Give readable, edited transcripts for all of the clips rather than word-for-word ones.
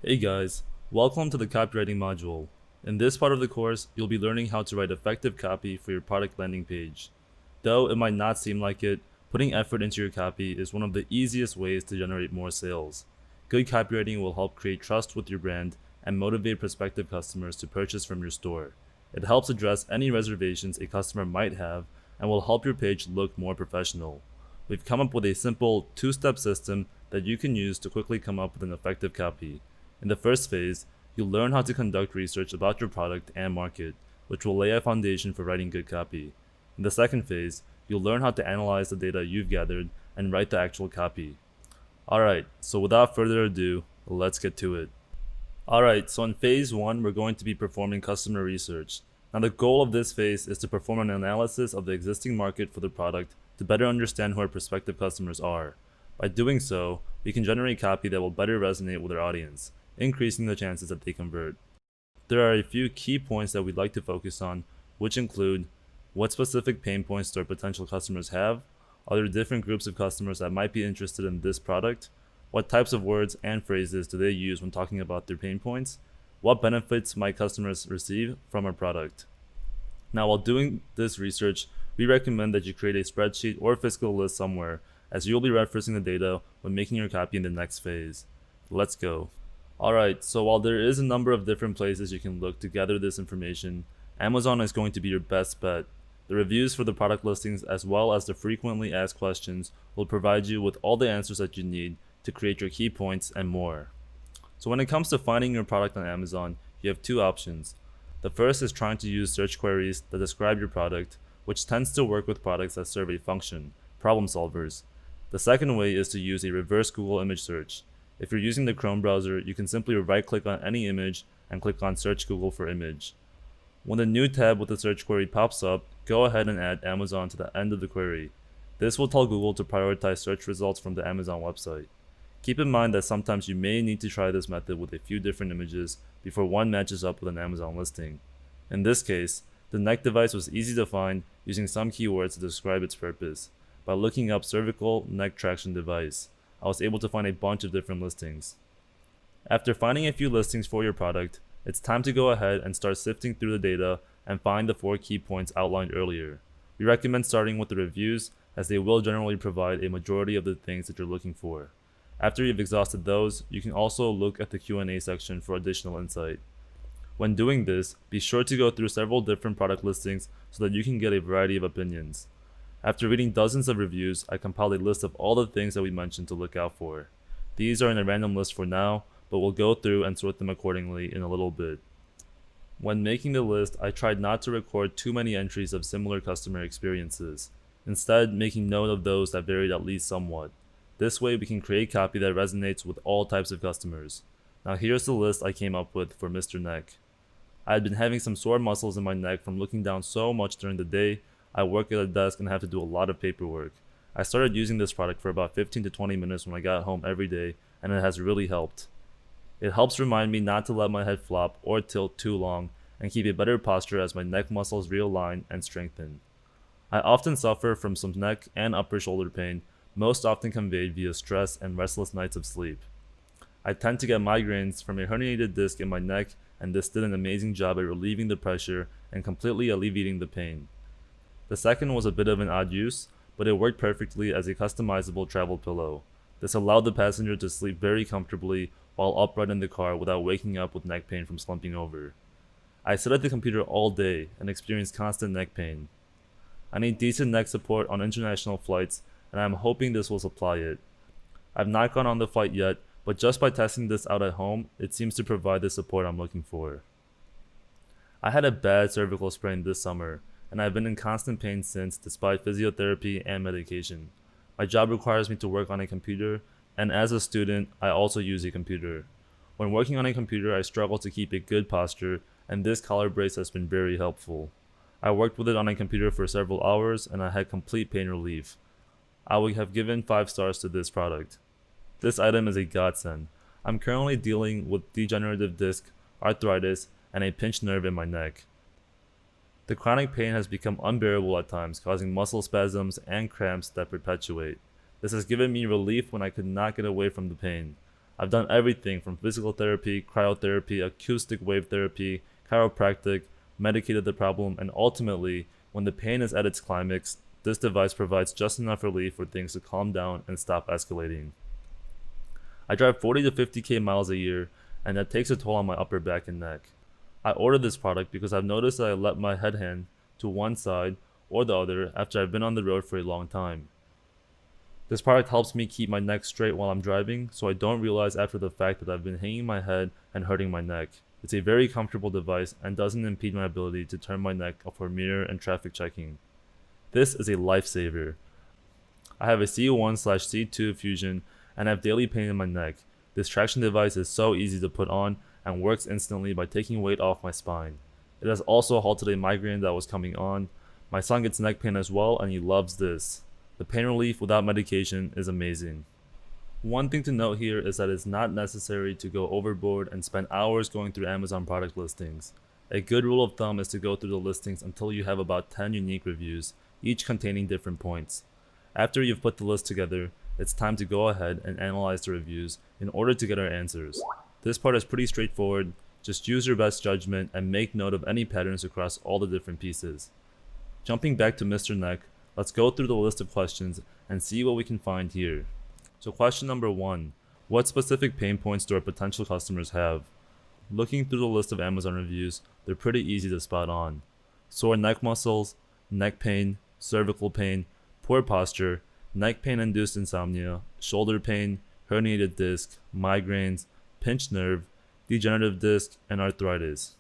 Hey guys, welcome to the copywriting module. In this part of the course, you'll be learning how to write effective copy for your product landing page. Though it might not seem like it, putting effort into your copy is one of the easiest ways to generate more sales. Good copywriting will help create trust with your brand and motivate prospective customers to purchase from your store. It helps address any reservations a customer might have and will help your page look more professional. We've come up with a simple two-step system that you can use to quickly come up with an effective copy. In the first phase, you'll learn how to conduct research about your product and market, which will lay a foundation for writing good copy. In the second phase, you'll learn how to analyze the data you've gathered and write the actual copy. Alright, so without further ado, let's get to it. Alright, so in phase 1, we're going to be performing customer research. Now the goal of this phase is to perform an analysis of the existing market for the product to better understand who our prospective customers are. By doing so, we can generate copy that will better resonate with our audience, increasing the chances that they convert. There are a few key points that we'd like to focus on, which include what specific pain points do our potential customers have? Are there different groups of customers that might be interested in this product? What types of words and phrases do they use when talking about their pain points? What benefits might customers receive from our product? Now, while doing this research, we recommend that you create a spreadsheet or fiscal list somewhere, as you'll be referencing the data when making your copy in the next phase. Let's go. Alright, so while there is a number of different places you can look to gather this information, Amazon is going to be your best bet. The reviews for the product listings as well as the frequently asked questions will provide you with all the answers that you need to create your key points and more. So when it comes to finding your product on Amazon, you have two options. The first is trying to use search queries that describe your product, which tends to work with products that serve a function, problem solvers. The second way is to use a reverse Google image search. If you're using the Chrome browser, you can simply right-click on any image and click on Search Google for image. When the new tab with the search query pops up, go ahead and add Amazon to the end of the query. This will tell Google to prioritize search results from the Amazon website. Keep in mind that sometimes you may need to try this method with a few different images before one matches up with an Amazon listing. In this case, the neck device was easy to find using some keywords to describe its purpose. By looking up cervical neck traction device, I was able to find a bunch of different listings. After finding a few listings for your product, it's time to go ahead and start sifting through the data and find the 4 key points outlined earlier. We recommend starting with the reviews, as they will generally provide a majority of the things that you're looking for. After you've exhausted those, you can also look at the Q&A section for additional insight. When doing this, be sure to go through several different product listings so that you can get a variety of opinions. After reading dozens of reviews, I compiled a list of all the things that we mentioned to look out for. These are in a random list for now, but we'll go through and sort them accordingly in a little bit. When making the list, I tried not to record too many entries of similar customer experiences, instead making note of those that varied at least somewhat. This way we can create copy that resonates with all types of customers. Now here's the list I came up with for Mr. Neck. I had been having some sore muscles in my neck from looking down so much during the day. I work at a desk and have to do a lot of paperwork. I started using this product for about 15 to 20 minutes when I got home every day, and it has really helped. It helps remind me not to let my head flop or tilt too long and keep a better posture as my neck muscles realign and strengthen. I often suffer from some neck and upper shoulder pain, most often conveyed via stress and restless nights of sleep. I tend to get migraines from a herniated disc in my neck, and this did an amazing job at relieving the pressure and completely alleviating the pain. The second was a bit of an odd use, but it worked perfectly as a customizable travel pillow. This allowed the passenger to sleep very comfortably while upright in the car without waking up with neck pain from slumping over. I sit at the computer all day and experience constant neck pain. I need decent neck support on international flights, and I am hoping this will supply it. I've not gone on the flight yet, but just by testing this out at home, it seems to provide the support I'm looking for. I had a bad cervical sprain this summer, and I've been in constant pain since despite physiotherapy and medication. My job requires me to work on a computer, and as a student, I also use a computer. When working on a computer, I struggle to keep a good posture, and this collar brace has been very helpful. I worked with it on a computer for several hours, and I had complete pain relief. I would have given 5 stars to this product. This item is a godsend. I'm currently dealing with degenerative disc, arthritis, and a pinched nerve in my neck. The chronic pain has become unbearable at times, causing muscle spasms and cramps that perpetuate. This has given me relief when I could not get away from the pain. I've done everything from physical therapy, cryotherapy, acoustic wave therapy, chiropractic, medicated the problem, and ultimately, when the pain is at its climax, this device provides just enough relief for things to calm down and stop escalating. I drive 40 to 50k miles a year, and that takes a toll on my upper back and neck. I ordered this product because I've noticed that I let my head hang to one side or the other after I've been on the road for a long time. This product helps me keep my neck straight while I'm driving, so I don't realize after the fact that I've been hanging my head and hurting my neck. It's a very comfortable device and doesn't impede my ability to turn my neck for mirror and traffic checking. This is a lifesaver. I have a C1/C2 fusion and have daily pain in my neck. This traction device is so easy to put on and works instantly by taking weight off my spine. It has also halted a migraine that was coming on. My son gets neck pain as well, and he loves this. The pain relief without medication is amazing. One thing to note here is that it's not necessary to go overboard and spend hours going through Amazon product listings. A good rule of thumb is to go through the listings until you have about 10 unique reviews, each containing different points. After you've put the list together, it's time to go ahead and analyze the reviews in order to get our answers. This part is pretty straightforward. Just use your best judgment and make note of any patterns across all the different pieces. Jumping back to Mr. Neck, let's go through the list of questions and see what we can find here. So question number 1, what specific pain points do our potential customers have? Looking through the list of Amazon reviews, they're pretty easy to spot on. Sore neck muscles, neck pain, cervical pain, poor posture, neck pain-induced insomnia, shoulder pain, herniated disc, migraines, pinched nerve, degenerative disc, and arthritis.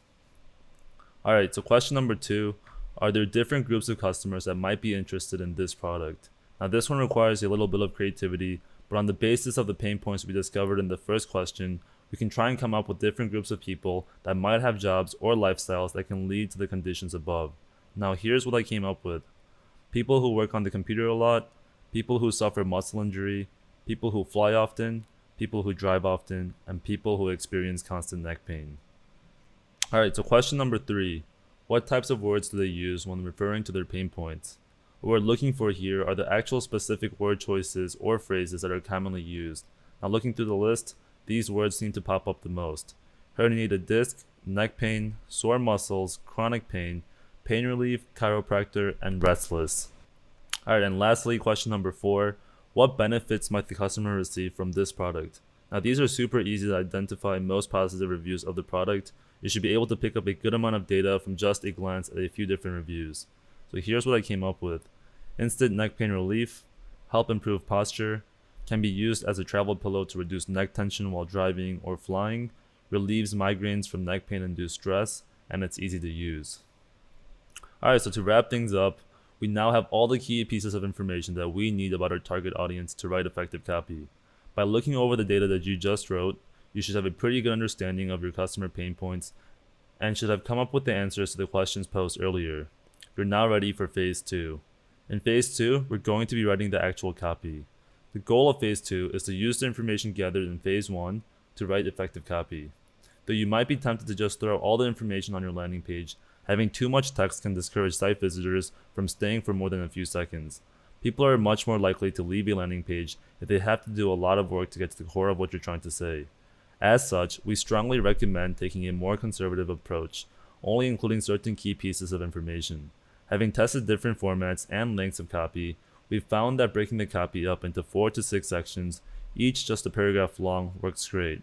Alright, so question number 2, are there different groups of customers that might be interested in this product? Now this one requires a little bit of creativity, but on the basis of the pain points we discovered in the first question, we can try and come up with different groups of people that might have jobs or lifestyles that can lead to the conditions above. Now here's what I came up with. People who work on the computer a lot, people who suffer muscle injury, people who fly often, people who drive often, and people who experience constant neck pain. Alright, so question number 3. What types of words do they use when referring to their pain points? What we're looking for here are the actual specific word choices or phrases that are commonly used. Now looking through the list, these words seem to pop up the most. Herniated disc, neck pain, sore muscles, chronic pain, pain relief, chiropractor, and restless. Alright, and lastly, question number 4. What benefits might the customer receive from this product? Now these are super easy to identify most positive reviews of the product. You should be able to pick up a good amount of data from just a glance at a few different reviews. So here's what I came up with. Instant neck pain relief, help improve posture, can be used as a travel pillow to reduce neck tension while driving or flying, relieves migraines from neck pain induced stress, and it's easy to use. Alright, so to wrap things up, we now have all the key pieces of information that we need about our target audience to write effective copy. By looking over the data that you just wrote, you should have a pretty good understanding of your customer pain points and should have come up with the answers to the questions posed earlier. You're now ready for phase 2. In phase 2, we're going to be writing the actual copy. The goal of phase 2 is to use the information gathered in phase 1 to write effective copy. Though you might be tempted to just throw all the information on your landing page, having too much text can discourage site visitors from staying for more than a few seconds. People are much more likely to leave a landing page if they have to do a lot of work to get to the core of what you're trying to say. As such, we strongly recommend taking a more conservative approach, only including certain key pieces of information. Having tested different formats and lengths of copy, we've found that breaking the copy up into 4 to 6 sections, each just a paragraph long, works great.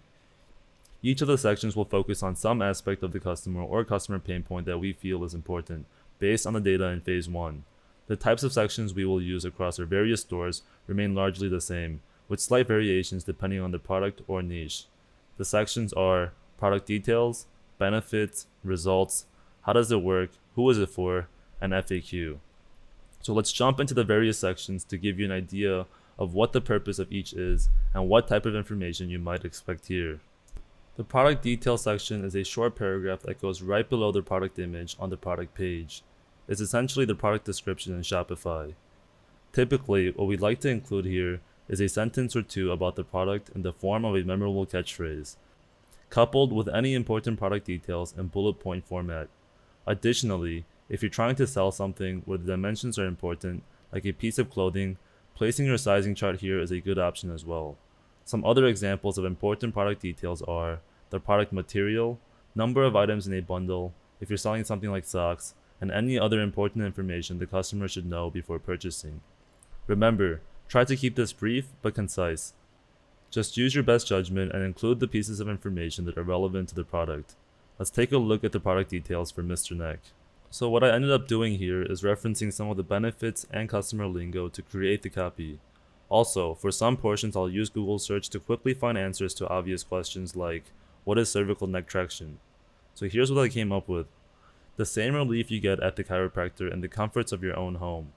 Each of the sections will focus on some aspect of the customer or customer pain point that we feel is important, based on the data in phase 1. The types of sections we will use across our various stores remain largely the same, with slight variations depending on the product or niche. The sections are product details, benefits, results, how does it work, who is it for, and FAQ. So let's jump into the various sections to give you an idea of what the purpose of each is and what type of information you might expect here. The product detail section is a short paragraph that goes right below the product image on the product page. It's essentially the product description in Shopify. Typically, what we'd like to include here is a sentence or two about the product in the form of a memorable catchphrase, coupled with any important product details in bullet point format. Additionally, if you're trying to sell something where the dimensions are important, like a piece of clothing, placing your sizing chart here is a good option as well. Some other examples of important product details are the product material, number of items in a bundle, if you're selling something like socks, and any other important information the customer should know before purchasing. Remember, try to keep this brief but concise. Just use your best judgment and include the pieces of information that are relevant to the product. Let's take a look at the product details for Mr. Neck. So what I ended up doing here is referencing some of the benefits and customer lingo to create the copy. Also, for some portions I'll use Google search to quickly find answers to obvious questions like, what is cervical neck traction? So here's what I came up with. The same relief you get at the chiropractor in the comforts of your own home.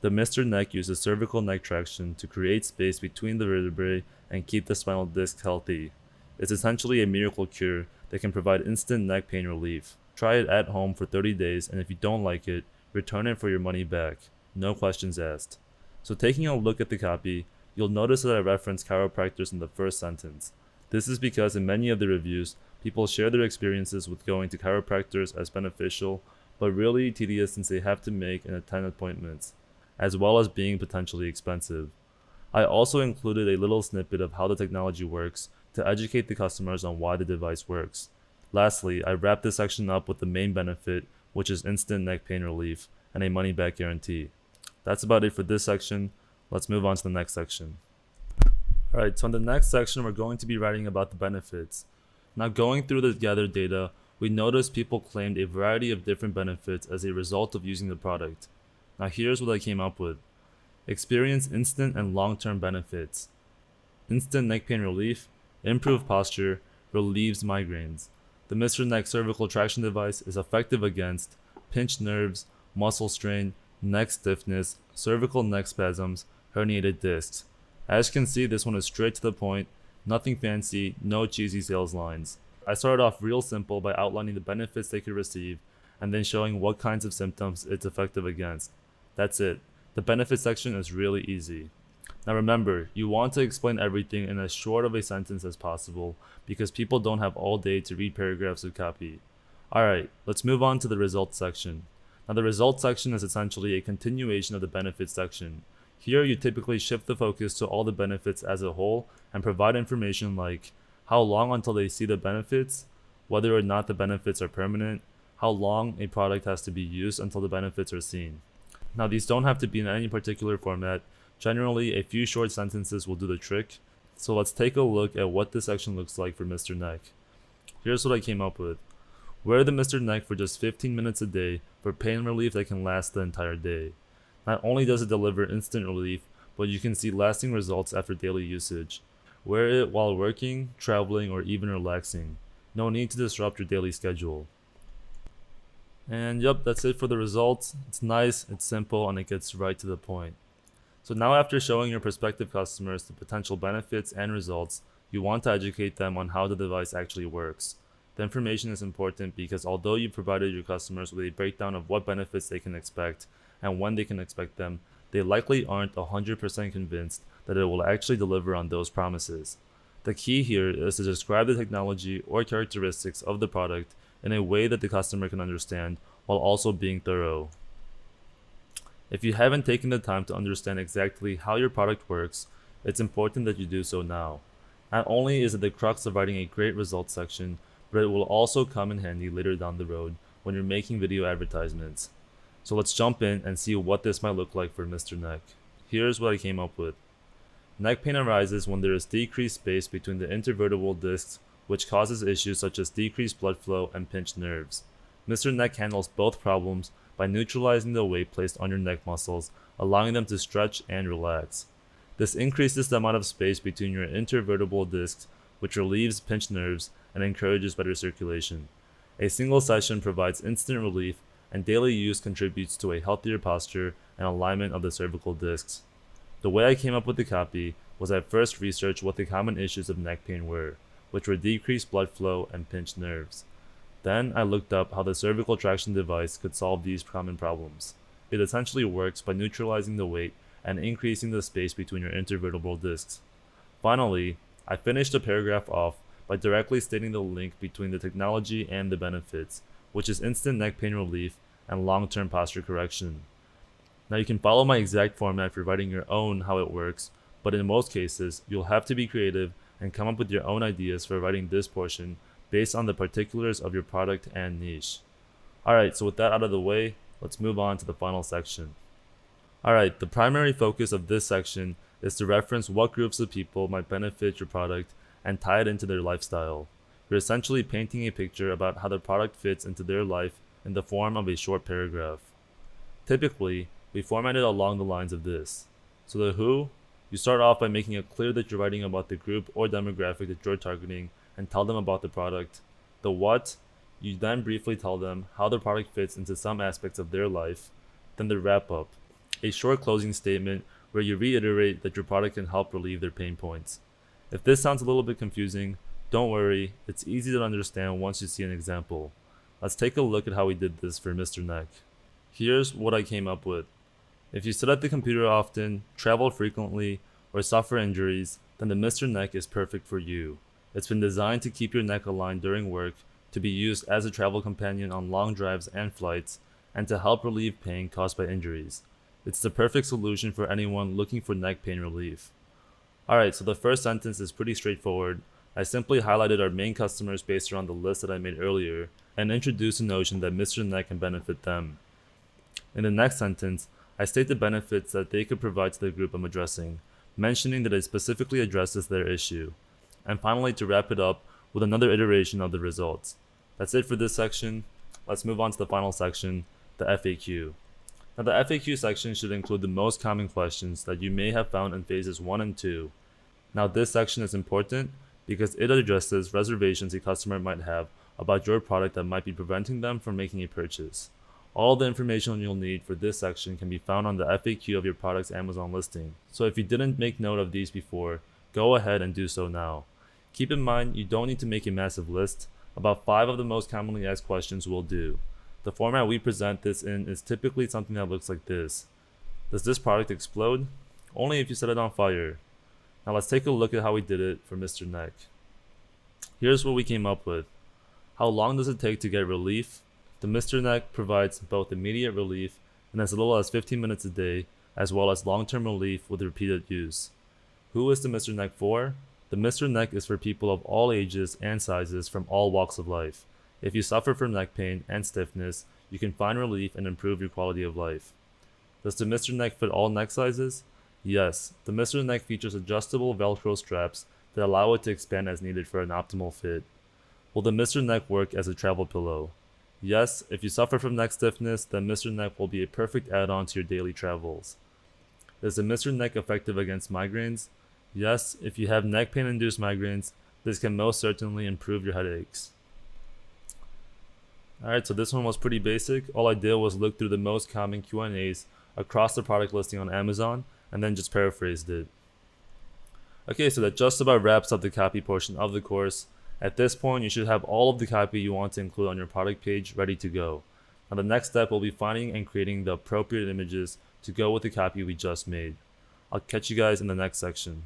The Mr. Neck uses cervical neck traction to create space between the vertebrae and keep the spinal disc healthy. It's essentially a miracle cure that can provide instant neck pain relief. Try it at home for 30 days, and if you don't like it, return it for your money back. No questions asked. So taking a look at the copy, you'll notice that I reference chiropractors in the first sentence. This is because in many of the reviews, people share their experiences with going to chiropractors as beneficial, but really tedious since they have to make and attend appointments, as well as being potentially expensive. I also included a little snippet of how the technology works to educate the customers on why the device works. Lastly, I wrapped this section up with the main benefit, which is instant neck pain relief and a money-back guarantee. That's about it for this section. Let's move on to the next section. Alright, so in the next section, we're going to be writing about the benefits. Now going through the gathered data, we noticed people claimed a variety of different benefits as a result of using the product. Now here's what I came up with. Experience instant and long-term benefits. Instant neck pain relief, improved posture, relieves migraines. The Mr. Neck cervical traction device is effective against pinched nerves, muscle strain, neck stiffness, cervical neck spasms, herniated discs. As you can see, this one is straight to the point, nothing fancy, no cheesy sales lines. I started off real simple by outlining the benefits they could receive and then showing what kinds of symptoms it's effective against. That's it. The benefit section is really easy. Now remember, you want to explain everything in as short of a sentence as possible because people don't have all day to read paragraphs of copy. Alright, let's move on to the results section. Now the results section is essentially a continuation of the benefits section. Here you typically shift the focus to all the benefits as a whole and provide information like how long until they see the benefits, whether or not the benefits are permanent, how long a product has to be used until the benefits are seen. Now these don't have to be in any particular format. Generally, a few short sentences will do the trick. So let's take a look at what this section looks like for Mr. Neck. Here's what I came up with. Wear the Mr. Neck for just 15 minutes a day for pain relief that can last the entire day. Not only does it deliver instant relief, but you can see lasting results after daily usage. Wear it while working, traveling, or even relaxing. No need to disrupt your daily schedule. And yep, that's it for the results. It's nice, it's simple, and it gets right to the point. So now after showing your prospective customers the potential benefits and results, you want to educate them on how the device actually works. The information is important because although you provided your customers with a breakdown of what benefits they can expect and when they can expect them, they likely aren't 100% convinced that it will actually deliver on those promises. The key here is to describe the technology or characteristics of the product in a way that the customer can understand while also being thorough. If you haven't taken the time to understand exactly how your product works, it's important that you do so now. Not only is it the crux of writing a great results section, but it will also come in handy later down the road when you're making video advertisements. So let's jump in and see what this might look like for Mr. Neck. Here's what I came up with. Neck pain arises when there is decreased space between the intervertebral discs, which causes issues such as decreased blood flow and pinched nerves. Mr. Neck handles both problems by neutralizing the weight placed on your neck muscles, allowing them to stretch and relax. This increases the amount of space between your intervertebral discs, which relieves pinched nerves and encourages better circulation. A single session provides instant relief, and daily use contributes to a healthier posture and alignment of the cervical discs. The way I came up with the copy was I first researched what the common issues of neck pain were, which were decreased blood flow and pinched nerves. Then I looked up how the cervical traction device could solve these common problems. It essentially works by neutralizing the weight and increasing the space between your intervertebral discs. Finally, I finished the paragraph off by directly stating the link between the technology and the benefits, which is instant neck pain relief and long-term posture correction. Now you can follow my exact format for writing your own how it works, but in most cases, you'll have to be creative and come up with your own ideas for writing this portion based on the particulars of your product and niche. Alright, so with that out of the way, let's move on to the final section. Alright, the primary focus of this section is to reference what groups of people might benefit your product and tie it into their lifestyle. You're essentially painting a picture about how the product fits into their life in the form of a short paragraph. Typically, we format it along the lines of this. So the who, you start off by making it clear that you're writing about the group or demographic that you're targeting and tell them about the product. The what, you then briefly tell them how the product fits into some aspects of their life. Then the wrap up, a short closing statement where you reiterate that your product can help relieve their pain points. If this sounds a little bit confusing, don't worry, it's easy to understand once you see an example. Let's take a look at how we did this for Mr. Neck. Here's what I came up with. If you sit at the computer often, travel frequently, or suffer injuries, then the Mr. Neck is perfect for you. It's been designed to keep your neck aligned during work, to be used as a travel companion on long drives and flights, and to help relieve pain caused by injuries. It's the perfect solution for anyone looking for neck pain relief. Alright, so the first sentence is pretty straightforward. I simply highlighted our main customers based around the list that I made earlier, and introduced the notion that Mr. Neck can benefit them. In the next sentence, I state the benefits that they could provide to the group I'm addressing, mentioning that it specifically addresses their issue. And finally, to wrap it up with another iteration of the results. That's it for this section. Let's move on to the final section, the FAQ. Now the FAQ section should include the most common questions that you may have found in phases 1 and 2. Now this section is important because it addresses reservations a customer might have about your product that might be preventing them from making a purchase. All the information you'll need for this section can be found on the FAQ of your product's Amazon listing. So if you didn't make note of these before, go ahead and do so now. Keep in mind, you don't need to make a massive list. About 5 of the most commonly asked questions will do. The format we present this in is typically something that looks like this. Does this product explode? Only if you set it on fire. Now let's take a look at how we did it for Mr. Neck. Here's what we came up with. How long does it take to get relief? The Mr. Neck provides both immediate relief in as little as 15 minutes a day, as well as long-term relief with repeated use. Who is the Mr. Neck for? The Mr. Neck is for people of all ages and sizes from all walks of life. If you suffer from neck pain and stiffness, you can find relief and improve your quality of life. Does the Mr. Neck fit all neck sizes? Yes, the Mr. Neck features adjustable Velcro straps that allow it to expand as needed for an optimal fit. Will the Mr. Neck work as a travel pillow? Yes, if you suffer from neck stiffness, then Mr. Neck will be a perfect add-on to your daily travels. Is the Mr. Neck effective against migraines? Yes, if you have neck pain-induced migraines, this can most certainly improve your headaches. Alright, so this one was pretty basic. All I did was look through the most common Q&As across the product listing on Amazon and then just paraphrased it. Okay, so that just about wraps up the copy portion of the course. At this point, you should have all of the copy you want to include on your product page ready to go. Now the next step will be finding and creating the appropriate images to go with the copy we just made. I'll catch you guys in the next section.